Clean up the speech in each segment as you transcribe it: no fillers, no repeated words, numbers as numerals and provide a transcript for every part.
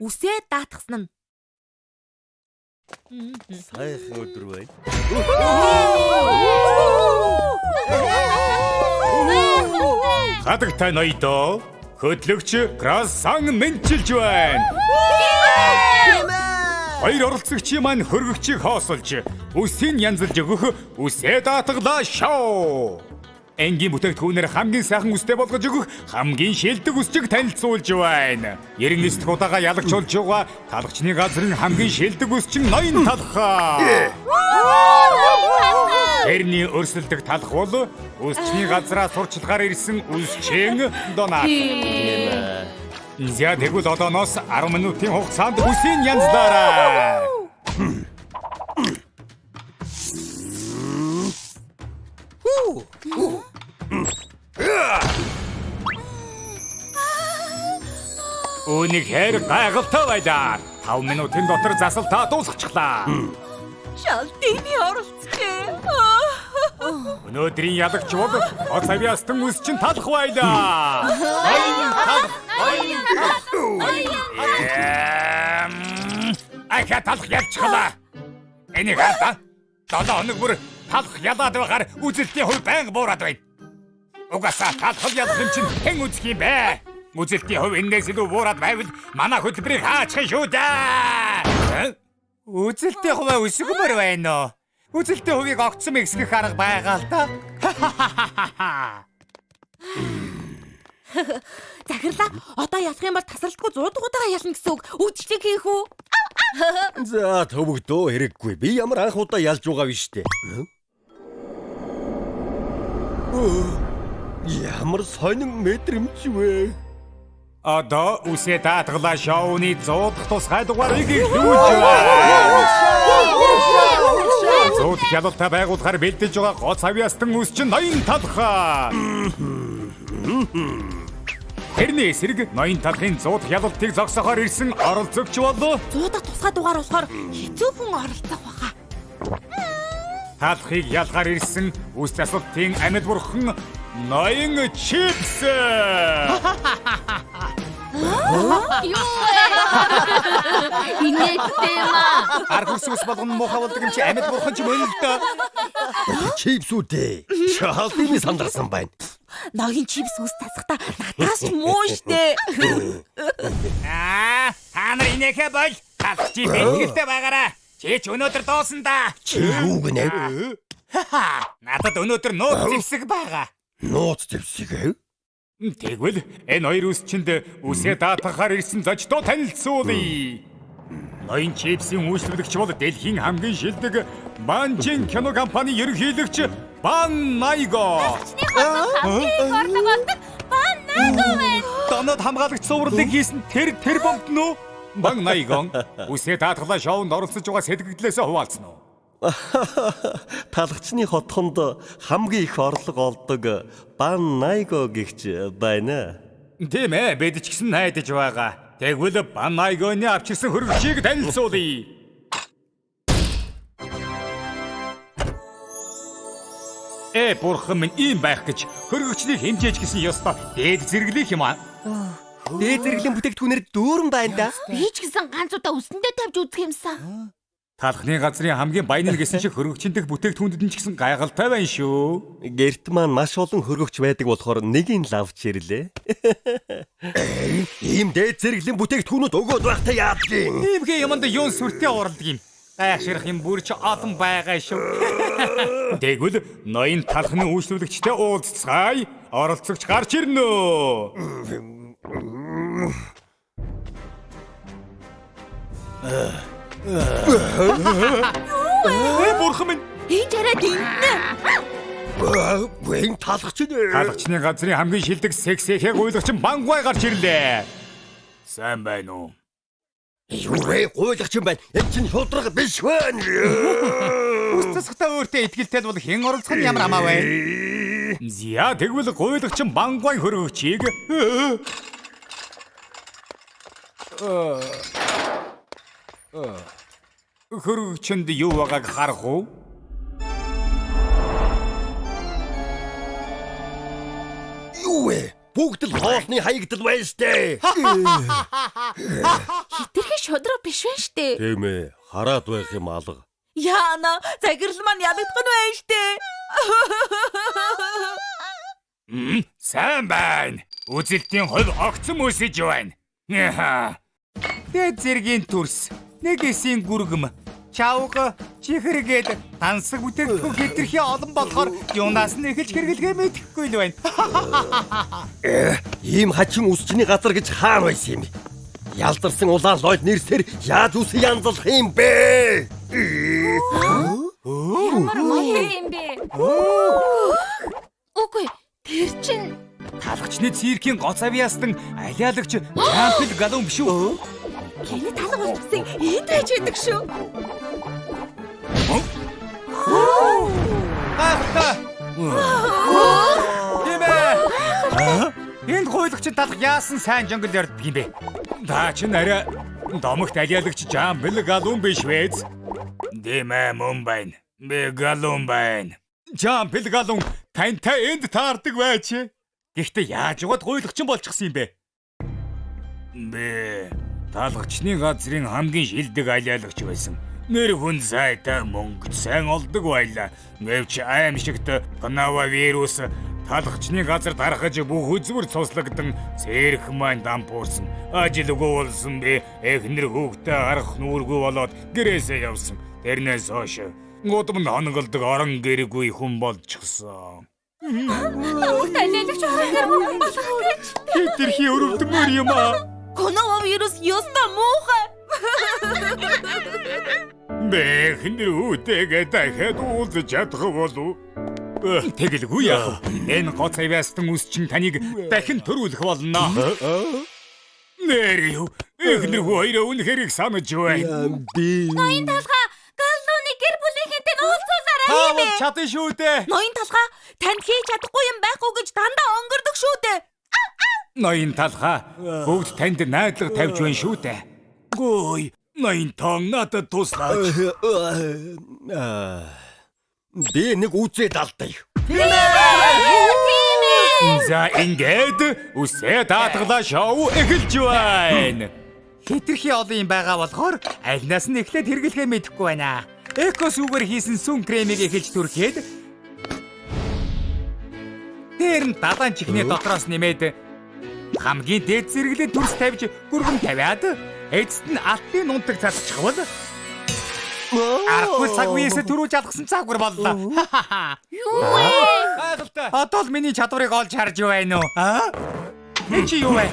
үсээ даатгсан нь. Сайхан өдөр байна. Хадагтай ноёдоо хөтлөгч Красан мэнчилж байна. Хоёр оролцогчийн маань хөргөгчийг хоосолж, үсийг янзалж өгөх үсээ даатгалаа шоу. Энгийн бүтээгдэхүүнээр хамгийн сайхан үстэй болгож өгөх хамгийн шилдэг үсчийг танилцуулж байна. 99 дахь удаага ялагчулж байгаа талхчны газрын хамгийн шилдэг үсчин ноён талхаа. Тэрний өрсөлдөх талх бол үсчний газраа сурчлагаар ирсэн үсчин Донат. За тэгвэл одооноос 10 минутын хугацаанд үсийн янзлаарай. Үнэхээр гайхалтай байлаа. 5 минутын дотор засалтаа дуусчихлаа. Шалтыны оролцжээ. Өнөөдрийн ялагч бол Оцавиастан үсчин талх байлаа. Ахаа талх ялчихлаа. Энийг хаа 7 хоног бүр талх ялаад байхаар үзэлтийн хувь байнга буураад байна. Угаасаа талх ялах юм чинь хэн үзэх юм бэ? Үзэлтийн хувь энэс илүү буураад байвал манай хөтөлбөрийг хаачих шүү дээ. Үзэлтийн хувь өсгөмөр байна уу? Үзэлтийн хувийг огцсон ихсгэх арга байгаа л да. Захирлаа одоо ялах юм бол тасралтгүй 100 дугуйгаа ялна гэсэн үг. Үдшилэг хийх үү? За төвөгдөө хэрэггүй. Би ямар анх удаа ялж байгаа биш үү? Ямар сонин мэдрэмж вэ? Одоо үсээ даатгалаа шоуны 100 дахь тусгай дугаарыг эхлүүлж байна. 100 дахь ялалтаа байгуулахаар бэлдэж байгаа Гоцавиастан үсчин ноён талхаа. Тэрний эсрэг ноён талхын 100 дахь ялалтыг зогсоохоор ирсэн оролцогч бол 100 дахь тусгай дугаар болохоор хэцүүхэн оролцох баха. Талхыг ялгаар ирсэн үс засвалтын амьд бурхан ноён чипс. Инээдтэй маа. Архус болгон мохоо болдог юм чи амьд бурхан ч мөн л доо. Чипс үдээ. Шалтыны сандарсан байна. Ноён чипс үс тасахта надаас ч муу штэ. Та нар инээхэ бол талхчи бэлгэлтэй байгаараа. Чи ч өнөөдөр доосон да. Чи юу гэнэ? Надад өнөөдөр нууц зэвсэг байгаа. Нууц зэвсэг? Тэгвэл энэ хоёр үсчинд үсээ даатгахаар ирсэн зочдоо танилцуулъя. Ноён чипсийн үйлчлэгч бол дэлхийн хамгийн шилдэг Банжин кино компани ерөнхийлөгч Бан Найго. Бан Найго вэ? Донод хамгаалагч сууралыг хийсэн тэр бомт нөө. Бан Найгон үсээ даатгалаа шоунд оролцож байгаа сэтгэгдлээсээ хуваалцсан уу? Талхчны хотхонд хамгийн их орлого олдог Бан Найго гэгч байна. Тийм ээ, бид ч гэсэн найдаж байгаа. Тэгвэл Бан Найгоны авчирсан хөргөчийг танилцуулъя. Бурхан минь ийм байх гэж хөргөчнийг хэмжээж гисэн ёстой дээд зэрэглэх юм аа. Дээд зэрэглэлийн бүтээгдэхүүнээр дүүрэн байна да. Би ч гэсэн ганц удаа үсэндээ тавьж үзэх юмсан. Талхны газрын хамгийн баян гэсэн шиг хөргөчийн дэх бүтээгдэхүүнүүд нь ч гэсэн гайхалтай байна шүү. Гэрт маань маш олон хөргөгч байдаг болохоор нэгийг л авч ирлээ. Ийм дээд зэрэглэлийн бүтээгдэхүүнүүд өгөөд байхдаа яадаг юм? Иймгээ юмд юун сүртэй уралдаг юм. Гайхширх юм бүр ч олон байгаа шүү. Тэгвэл ноён талхны үйлчлүүлэгчтэй уулзцгаая. Оролцогч гарч ирнэ. Бурхан минь Энд яриад иннэ. Вэн талхч нэ. Талхчны газрын хамгийн шилдэг сексэхэ гуйлагч Бангвай гарч ирлээ. Сайн байна уу? Юу вэ? Гуйлагч юм байна. Энэ чинь шудраг биш байна. Үс засахтаа өөртөө итгэлтэй бол хэн оролцох нь ямар амаа вэ? Зя тэгвэл гуйлагч Бангвай хөргөгчийг хөргөгчөнд юу байгааг харах уу? Юу вэ? Бүгд л хоолны хаягдал байна штэ. Хитрхи шодроо биш вэ штэ. Тийм ээ. Хараад байх юм алга. Яана, загирал маань ядагдах нь байна штэ. Сайн байна. Үзэлтийн хувь огцом үсэж байна. Тэ зэргийн төрс. Нэгэсийн гүргэм. Чавга чихэргээд тансаг бүтээгдэхүүн хэтэрхий олон болохоор юунаас нь эхэлж хэрэглэхээ мэдэхгүй л байна. Ийм хачин үсчний газар гэж хаана байсан юм бэ? Ялдарсан улаан лойд нэрсээр яаж үс янзлах юм бэ? Ямар гоё юм бэ? Үгүй, тэр чин Талагчны циркийн гоц авьяастан алиалагч Жампл Галун биш үү? Кэний талга болчихсон энд байж байдаг шүү. Ахта! Тэмээ! Энд гуйлагч талх яасан сайн жангал ярддаг юм бэ? Та чинь арай домогт алиалагч Жампл Галун биш вэз? Дэмэ мөн байна. Би Галун байна. Жампл Галун тантай энд таардаг байж. Гэхдээ яаж яваад гуйлагч болчихсон юм бэ? Би таалгачны газрын хамгийн шилдэг алиалагч байсан. Нэр хүн сайтай мөнгөд сайн олдог байлаа. Гэвч аимшигт коронавирус таалгачны газар тархаж бүх үзмэр цуслагдсан цэрх маань дампуурсан. Ажилгүй болсон би эхнэр хүүхдээ харах нүргүй болоод гэрээсээ явсан. Тэрнээс хойш гудамд хонголдог орон гэргүй хүн болчихсон. Намайг алиалагч хөргөр болох гэж. Хитрхи өрөвдмөр юм аа. Коронавирус ёстой муухай. Бэхнэр үүтэйгээ дахиад уулзаж чадах болов. Тэгэлгүй яах вэ? Энэ гоц авьяастан үс чинь таныг дахин төрүүлэх болно. Нэр юу? Эхнэр хоёроо үнэхээр их санаж байна. Би Ноён талхаа Галлууны гэр бүлийнхэнтэй уулзуулаарай Таавал хэмээн. чадсан шүү дээ. Ноён талхаа танд хийж чадахгүй юм байхгүй гэж дандаа онгордог шүү дээ. Ноён талхаа бүгд танд найдлага тавьж байна шүү дээ. Гой, ноён тон надад туслаач. би нэг үзээд алдаа. За ингээд үсээ даатгалаа шоу эхэлж байна. Хитрхи олон юм байгаа болохоор альнаас нь эхлээд хэрэглэхээ мэдэхгүй байна. Эко сүүгээр хийсэн сүн кремийг эхэлж түрхээд дээр нь далайн чихний дотроос нэмээд хамгийн дээд зэрэглээ төрс тавьж гүргэн тавиад эцэст нь алтын нунтаг цацчихвал аргагүй цаг үеэсээ төрүүлж алгасан цагвар боллоо. Юу вэ? Гайхалтай. Одоо л миний чадварыг олж харж байна уу? Энэ чи юу вэ?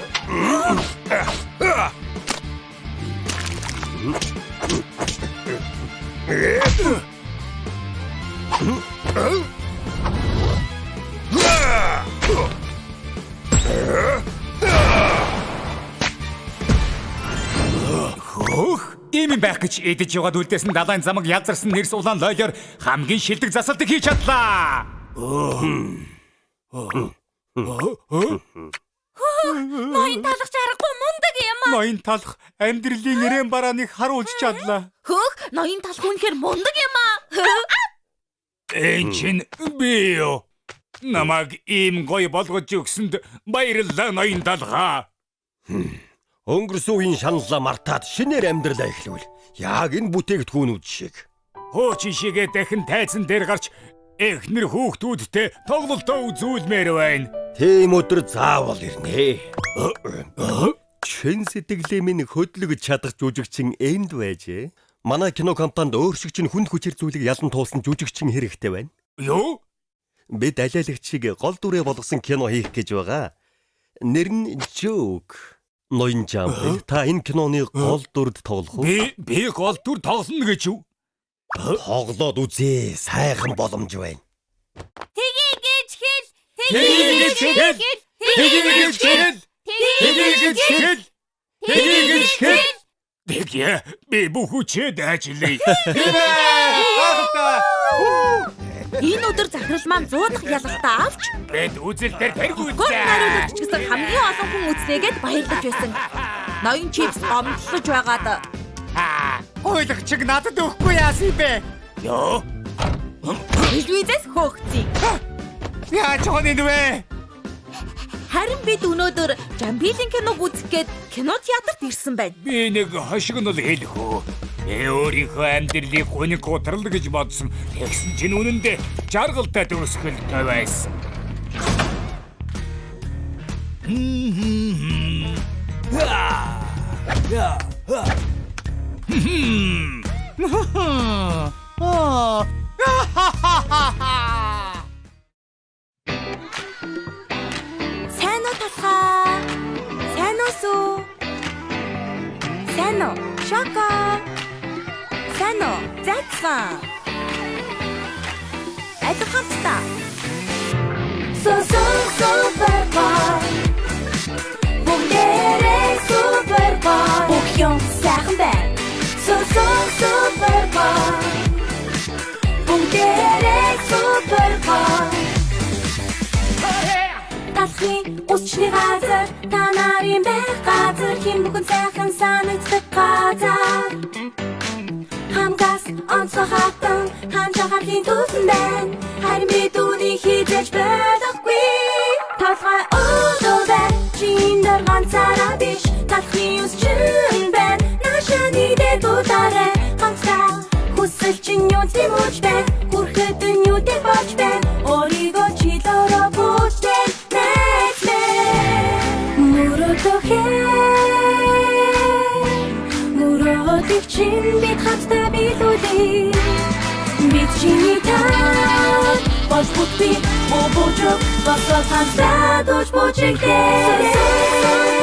Ийм байх гэж эдэж яваад үлдээсэн далайн замаг язарсан нэрс улаан лойлоор хамгийн шилдэг засалтыг хийж чадлаа. Ноён талхч аргагүй мундаг юм аа. Ноён талх амьдралын эрээн барааныг харуулж чадлаа. Хөөх, ноён талх үнэхээр мундаг юм аа. Энд чинь би юу? Намайг ийм гоё болгож өгсөнд баярлалаа ноён талхаа. Өнгөрсөн үеийн шаналлаа мартаад шинээр амьдралаа эхлэвэл яг энэ бүтээгдэхүүнүүд шиг. Хуучин шигээ дахин тайзан дээр гарч эхнэр хүүхдүүдтэй тоглолтоо үзүүлмээр байна. Тийм өдөр заавал ирнэ. Чин сэтгэлээ минь хөдлөж чадах жүжигчин энд байжээ. Манай кино компанид өөр шиг чинь хүнд хүчээр зүйлийг ялан туулсан жүжигчин хэрэгтэй байна. Юу? Бид алиалагчийг гол дүрээ болгосон кино хийх гэж байгаа. Нэр нь Joke. Ноён Жампл, та энэ киноны гол дүрд тоглох уу? Би гол дүр тоглоно гэж юу? Тоглоод үзээ, сайхан боломж байна. Тэгээгээч хэл. Тэгээгээч хэл. Тэгээгээч хэл. Тэгээгээч хэл. Тэгээгээч хэл. Тэгээ би бүхүчээд ажиллая. Энэ өдөр захирал маань 100 дахь ялалтаа авч Бид үзэлтээр тэргүүлсэн. гол нариулагч гэсэн хамгийн олон хүн үзнэгээд баярлаж байсан. Ноён чипс гомдлож байгаад Гуйлагчиг надад өгөхгүй яасан бэ? Юу? телевизээс хөөгцгийг. Яаж хоног вэ? Харин бид өнөөдөр Жамбилийн киног үзэх гээд кино театрт ирсэн байна. Би нэг хошигнол хэлэх үү. Өөрийнхөө амьдралыг гуниг утрал гэж бодсон. Тэгсэн чинь үнэндээ жаргалтай төгсгөлтэй байсан. Сайн уу талхаа? Сайн уу сүү? Сайн уу? Шоко. Сайн уу? Зайцсан. Айдаг хамтдаа. Супербол. Бүгдээрээ супербол. Бүх юм сайхан байна. Супербол. Бүгдээрээ супербол. Талхын усчны газар, та нарын байх газар, хин бүхэн сайхан санагддаг газар. Хамгаас онцгой хатан, ханчахарлын тулан байна. Харин бид үүнийг хизээж байхгүй. Талхай өдөөдөө чин дөр ганцаараа биш. Талхын усчин байна. Нашааны дээд удараа ганцаа. Хүсэл чин юу зэмж байна. Хүрэхэд юу дэг болж байна. Өөрийгөө чи дөрөө бүтээн. Мөрөөдөх чинь бид хамтдаа билүүлээ. Бид чиний таад болж бүтгэв. Бобожог босоод хамтдаа дууж бочигдээ.